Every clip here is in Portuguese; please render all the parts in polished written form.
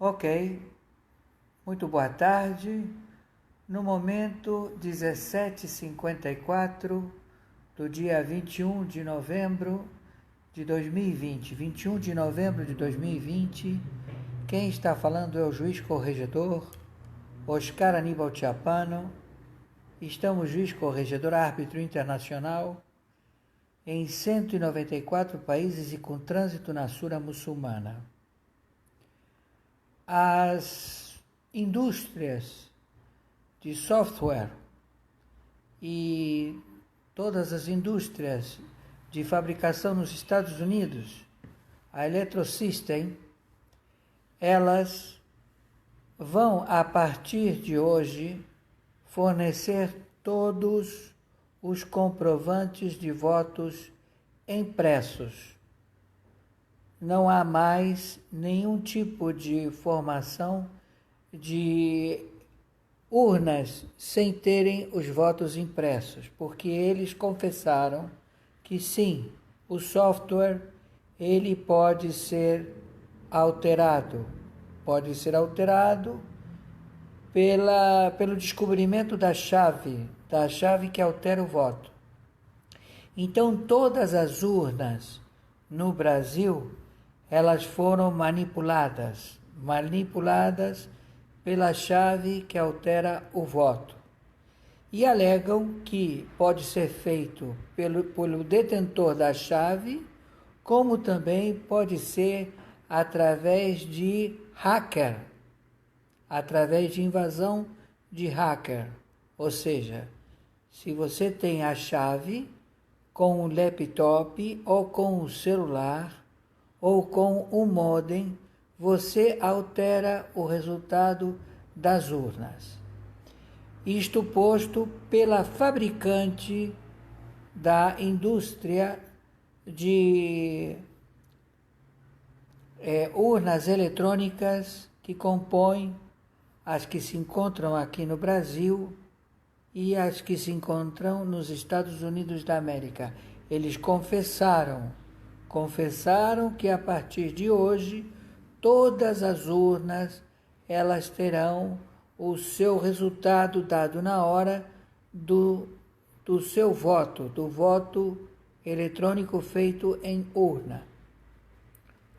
Ok, muito boa tarde. No momento 17h54 do dia 21 de novembro de 2020. 21 de novembro de 2020, quem está falando é o juiz corregedor Oscar Aníbal Chiapano. Estamos juiz corregedor árbitro internacional em 194 países e com trânsito na Sura muçulmana. As indústrias de software e todas as indústrias de fabricação nos Estados Unidos, a Electrosystem, elas vão, a partir de hoje, fornecer todos os comprovantes de votos impressos. Não há mais nenhum tipo de formação de urnas sem terem os votos impressos, porque eles confessaram que sim, o software ele pode ser alterado pelo descobrimento da chave que altera o voto. Então todas as urnas no Brasil, elas foram manipuladas pela chave que altera o voto. E alegam que pode ser feito pelo detentor da chave, como também pode ser através de hacker, através de invasão de hacker. Ou seja, se você tem a chave com o laptop ou com o celular, ou com o modem, você altera o resultado das urnas. Isto posto pela fabricante da indústria de urnas eletrônicas que compõem as que se encontram aqui no Brasil e as que se encontram nos Estados Unidos da América. Eles confessaram que a partir de hoje todas as urnas elas terão o seu resultado dado na hora do seu voto, do voto eletrônico feito em urna.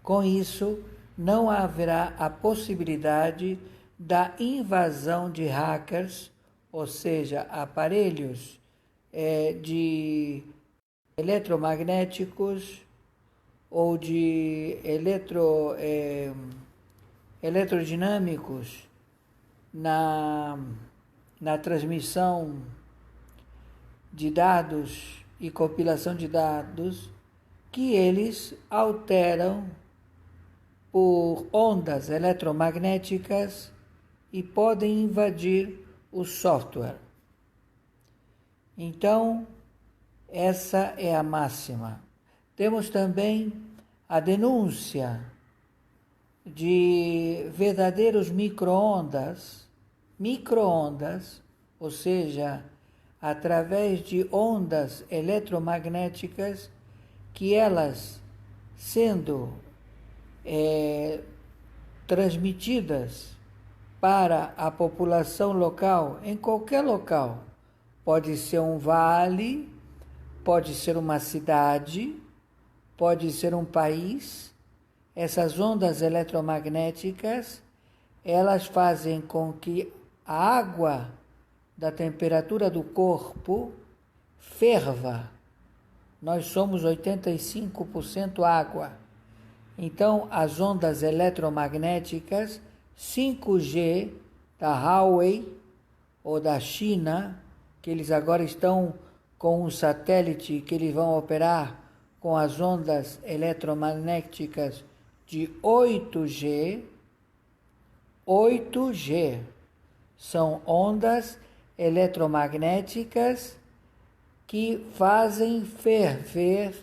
Com isso, não haverá a possibilidade da invasão de hackers, ou seja, aparelhos de eletromagnéticos ou de eletrodinâmicos na transmissão de dados e compilação de dados, que eles alteram por ondas eletromagnéticas e podem invadir o software. Então, essa é a máxima. Temos também a denúncia de verdadeiros micro-ondas, ou seja, através de ondas eletromagnéticas, que elas, sendo transmitidas para a população local, em qualquer local, pode ser um vale, pode ser uma cidade, pode ser um país. Essas ondas eletromagnéticas, elas fazem com que a água da temperatura do corpo ferva. Nós somos 85% água. Então, as ondas eletromagnéticas 5G da Huawei ou da China, que eles agora estão com um satélite que eles vão operar com as ondas eletromagnéticas de 8G. 8G são ondas eletromagnéticas que fazem ferver,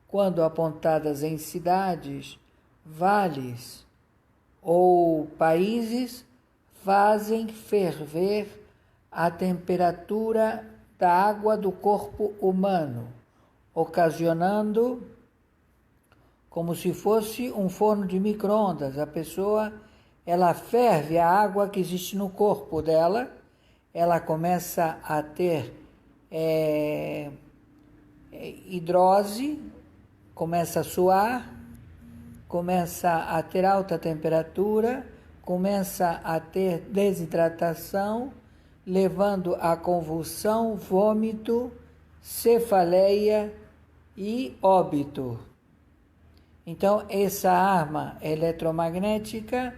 quando apontadas em cidades, vales ou países, fazem ferver a temperatura da água do corpo humano, ocasionando como se fosse um forno de micro-ondas. A pessoa ela ferve a água que existe no corpo dela, ela começa a ter hidrose, começa a suar, começa a ter alta temperatura, começa a ter desidratação, levando a convulsão, vômito, cefaleia e óbito. Então, essa arma eletromagnética,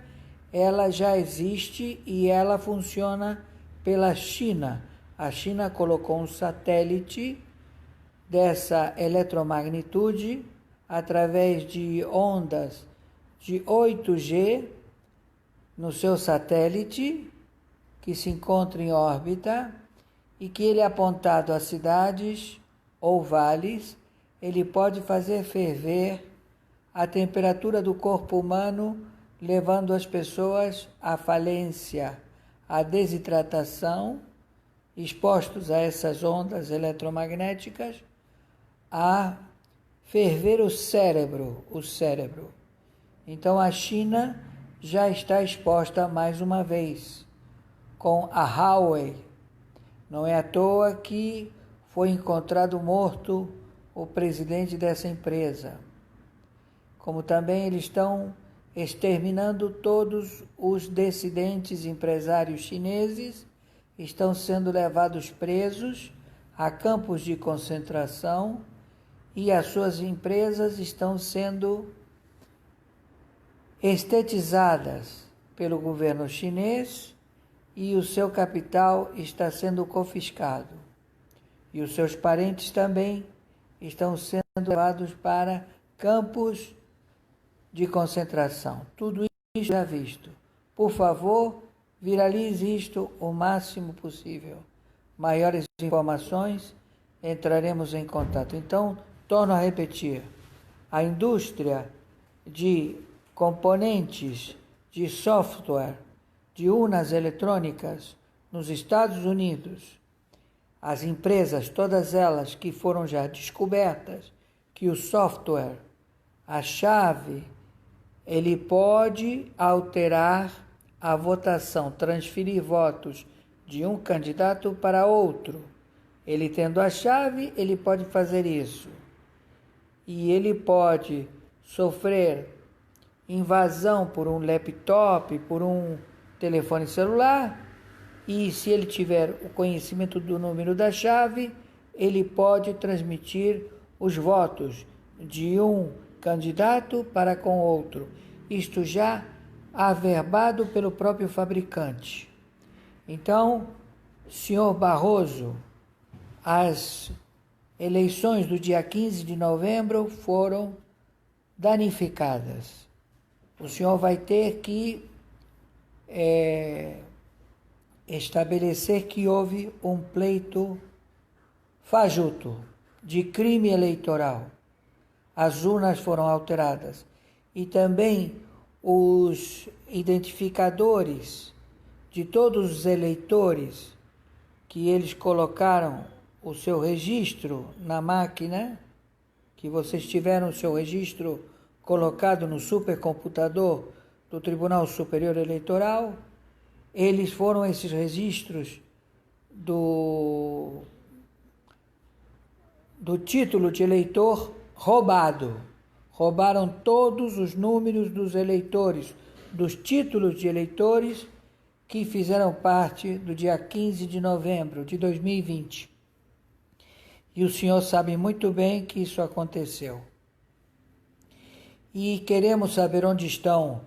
ela já existe e ela funciona pela China. A China colocou um satélite dessa eletromagnitude através de ondas de 8G no seu satélite, que se encontra em órbita, e que ele, apontado a cidades ou vales, ele pode fazer ferver a temperatura do corpo humano, levando as pessoas à falência, à desidratação, expostos a essas ondas eletromagnéticas, a ferver o cérebro. Então a China já está exposta mais uma vez com a Huawei. Não é à toa que foi encontrado morto o presidente dessa empresa. Como também eles estão exterminando todos os dissidentes empresários chineses, estão sendo levados presos a campos de concentração e as suas empresas estão sendo estetizadas pelo governo chinês e o seu capital está sendo confiscado. E os seus parentes também estão sendo levados para campos de concentração. Tudo isso já visto. Por favor, viralize isto o máximo possível. Maiores informações, entraremos em contato. Então, torno a repetir. A indústria de componentes de software de urnas eletrônicas nos Estados Unidos, as empresas, todas elas que foram já descobertas, que o software, a chave, ele pode alterar a votação, transferir votos de um candidato para outro. Ele tendo a chave, ele pode fazer isso. E ele pode sofrer invasão por um laptop, por um telefone celular, e se ele tiver o conhecimento do número da chave, ele pode transmitir os votos de um candidato para com outro. Isto já averbado pelo próprio fabricante. Então, senhor Barroso, as eleições do dia 15 de novembro foram danificadas. O senhor vai ter que estabelecer que houve um pleito fajuto de crime eleitoral. As urnas foram alteradas e também os identificadores de todos os eleitores que eles colocaram o seu registro na máquina, que vocês tiveram o seu registro colocado no supercomputador do Tribunal Superior Eleitoral, eles foram esses registros do título de eleitor roubado. Roubaram todos os números dos eleitores, dos títulos de eleitores que fizeram parte do dia 15 de novembro de 2020. E o senhor sabe muito bem que isso aconteceu. E queremos saber onde estão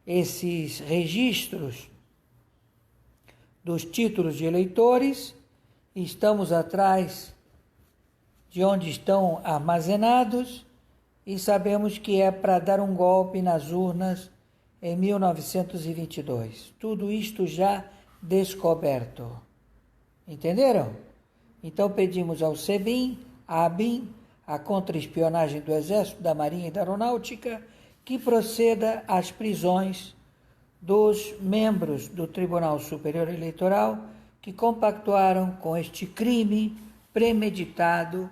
esses registros dos títulos de eleitores. Estamos atrás de onde estão armazenados e sabemos que é para dar um golpe nas urnas em 1922. Tudo isto já descoberto. Entenderam? Então pedimos ao SEBIN, à ABIN, a contra-espionagem do Exército, da Marinha e da Aeronáutica, que proceda às prisões dos membros do Tribunal Superior Eleitoral que compactuaram com este crime premeditado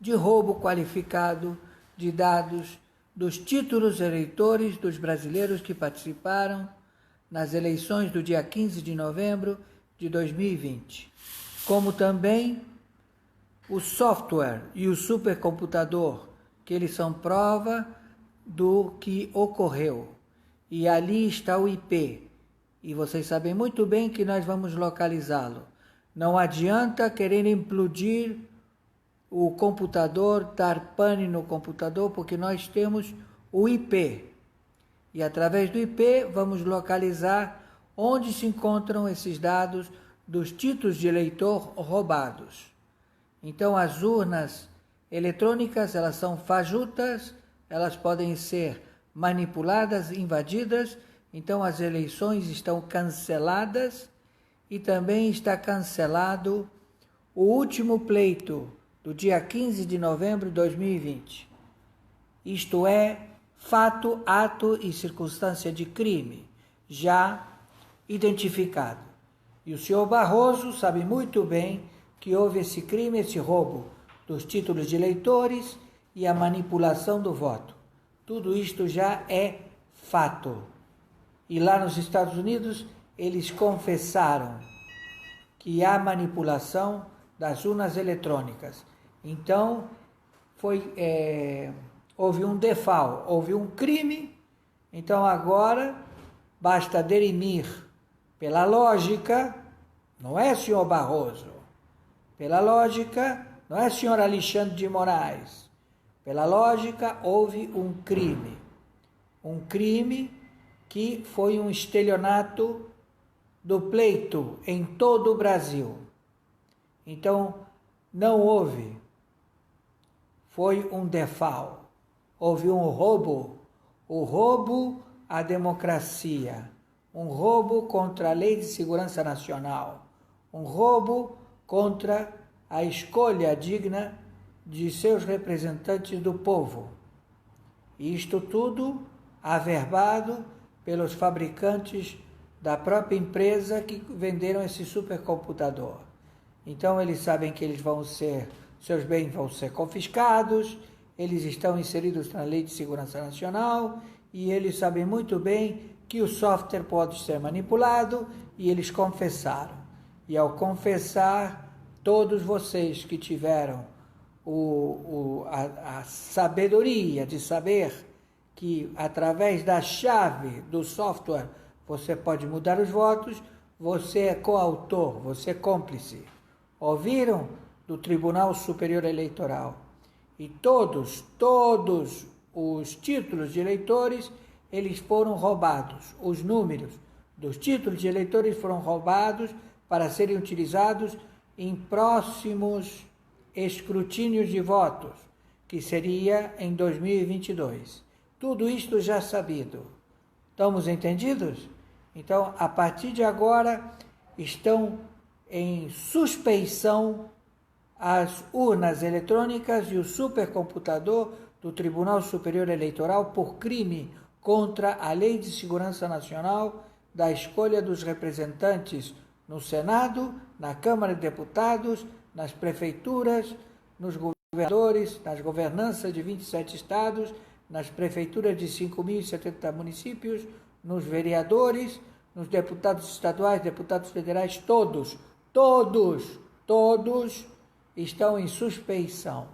de roubo qualificado de dados dos títulos eleitores dos brasileiros que participaram nas eleições do dia 15 de novembro de 2020. Como também o software e o supercomputador, que eles são prova do que ocorreu. E ali está o IP. E vocês sabem muito bem que nós vamos localizá-lo. Não adianta querer implodir o computador, dar pane no computador, porque nós temos o IP. E através do IP vamos localizar onde se encontram esses dados dos títulos de eleitor roubados. Então as urnas eletrônicas, elas são fajutas, elas podem ser manipuladas, invadidas, então as eleições estão canceladas e também está cancelado o último pleito do dia 15 de novembro de 2020. Isto é, fato, ato e circunstância de crime já identificado. E o senhor Barroso sabe muito bem que houve esse crime, esse roubo dos títulos de eleitores e a manipulação do voto. Tudo isto já é fato. E lá nos Estados Unidos, eles confessaram que há manipulação das urnas eletrônicas. Então, houve um default, houve um crime. Então, agora, basta dirimir pela lógica, não é, senhor Barroso? Pela lógica, não é, senhor Alexandre de Moraes? Pela lógica, houve um crime. Um crime que foi um estelionato do pleito em todo o Brasil. Então, não houve. Foi um default. Houve um roubo. O roubo à democracia. Um roubo contra a Lei de Segurança Nacional. Um roubo contra a escolha digna de seus representantes do povo. Isto tudo averbado pelos fabricantes da própria empresa que venderam esse supercomputador. Então eles sabem que seus bens vão ser confiscados, eles estão inseridos na Lei de Segurança Nacional e eles sabem muito bem que o software pode ser manipulado e eles confessaram. E ao confessar, todos vocês que tiveram a sabedoria de saber que através da chave do software você pode mudar os votos, você é coautor, você é cúmplice. Ouviram? Do Tribunal Superior Eleitoral. E todos os títulos de eleitores, eles foram roubados. Os números dos títulos de eleitores foram roubados para serem utilizados em próximos escrutínios de votos, que seria em 2022. Tudo isto já sabido. Estamos entendidos? Então, a partir de agora, estão em suspeição as urnas eletrônicas e o supercomputador do Tribunal Superior Eleitoral por crime contra a Lei de Segurança Nacional da escolha dos representantes no Senado, na Câmara de Deputados, nas prefeituras, nos governadores, nas governanças de 27 estados, nas prefeituras de 5.070 municípios, nos vereadores, nos deputados estaduais, deputados federais, todos estão em suspeição.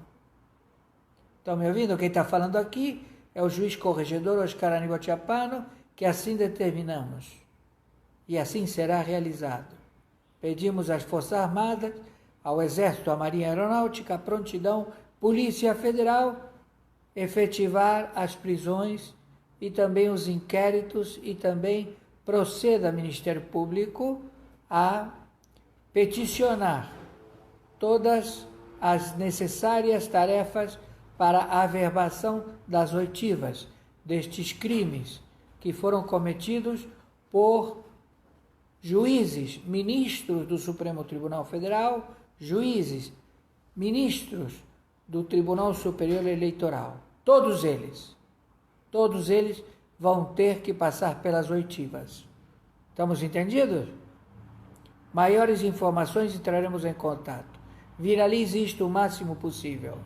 Estão me ouvindo? Quem está falando aqui é o juiz corregedor Oscar Aníbal Chiappano, que assim determinamos. E assim será realizado. Pedimos às Forças Armadas, ao Exército, à Marinha Aeronáutica, à Prontidão, Polícia Federal, efetivar as prisões e também os inquéritos e também proceda Ministério Público a peticionar todas as necessárias tarefas para a averbação das oitivas destes crimes que foram cometidos por juízes, ministros do Supremo Tribunal Federal, juízes, ministros do Tribunal Superior Eleitoral. Todos eles vão ter que passar pelas oitivas. Estamos entendidos? Maiores informações entraremos em contato. Viralize isto o máximo possível.